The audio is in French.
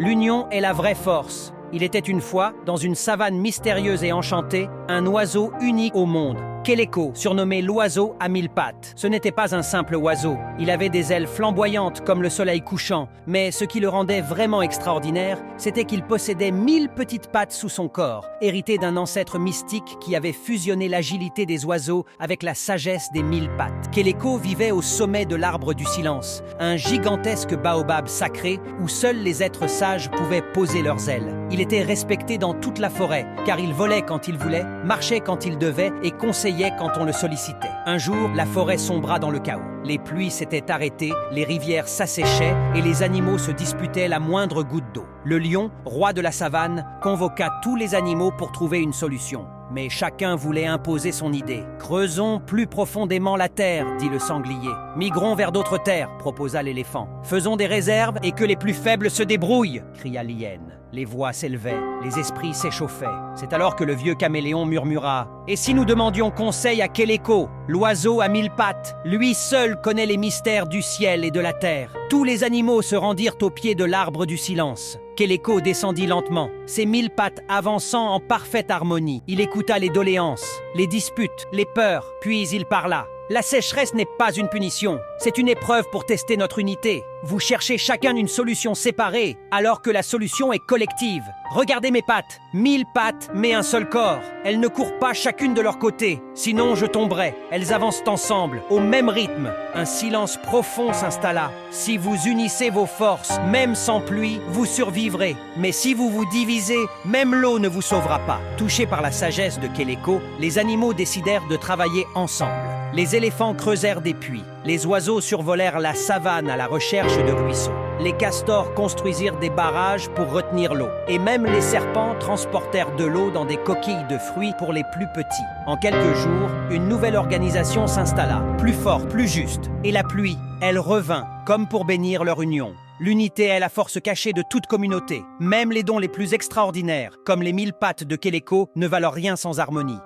L'union est la vraie force. Il était une fois, dans une savane mystérieuse et enchantée, un oiseau unique au monde. Keleko, surnommé l'oiseau à 1000 pattes. Ce n'était pas un simple oiseau. Il avait des ailes flamboyantes comme le soleil couchant. Mais ce qui le rendait vraiment extraordinaire, c'était qu'il possédait 1000 petites pattes sous son corps, héritées d'un ancêtre mystique qui avait fusionné l'agilité des oiseaux avec la sagesse des 1000 pattes. Keleko vivait au sommet de l'arbre du silence, un gigantesque baobab sacré où seuls les êtres sages pouvaient poser leurs ailes. Il était respecté dans toute la forêt, car il volait quand il voulait, marchait quand il devait et conseillait quand on le sollicitait. Un jour, la forêt sombra dans le chaos. Les pluies s'étaient arrêtées, les rivières s'asséchaient et les animaux se disputaient la moindre goutte d'eau. Le lion, roi de la savane, convoqua tous les animaux pour trouver une solution. Mais chacun voulait imposer son idée. « Creusons plus profondément la terre », dit le sanglier. « Migrons vers d'autres terres », proposa l'éléphant. « Faisons des réserves et que les plus faibles se débrouillent », cria l'hyène. Les voix s'élevaient, les esprits s'échauffaient. C'est alors que le vieux caméléon murmura « Et si nous demandions conseil à Keleko, l'oiseau à 1000 pattes? Lui seul connaît les mystères du ciel et de la terre. » Tous les animaux se rendirent au pied de l'arbre du silence. Keleko descendit lentement, ses 1000 pattes avançant en parfaite harmonie. Il écouta les doléances, les disputes, les peurs, puis il parla. La sécheresse n'est pas une punition, c'est une épreuve pour tester notre unité. Vous cherchez chacun une solution séparée, alors que la solution est collective. Regardez mes pattes, 1000 pattes, mais un seul corps. Elles ne courent pas chacune de leur côté, sinon je tomberais. Elles avancent ensemble, au même rythme. Un silence profond s'installa. Si vous unissez vos forces, même sans pluie, vous survivrez. Mais si vous vous divisez, même l'eau ne vous sauvera pas. Touchés par la sagesse de Keleko, les animaux décidèrent de travailler ensemble. Les éléphants creusèrent des puits. Les oiseaux survolèrent la savane à la recherche de ruisseaux. Les castors construisirent des barrages pour retenir l'eau. Et même les serpents transportèrent de l'eau dans des coquilles de fruits pour les plus petits. En quelques jours, une nouvelle organisation s'installa, plus forte, plus juste. Et la pluie, elle revint, comme pour bénir leur union. L'unité est la force cachée de toute communauté. Même les dons les plus extraordinaires, comme les 1000 pattes de Keleko, ne valent rien sans harmonie.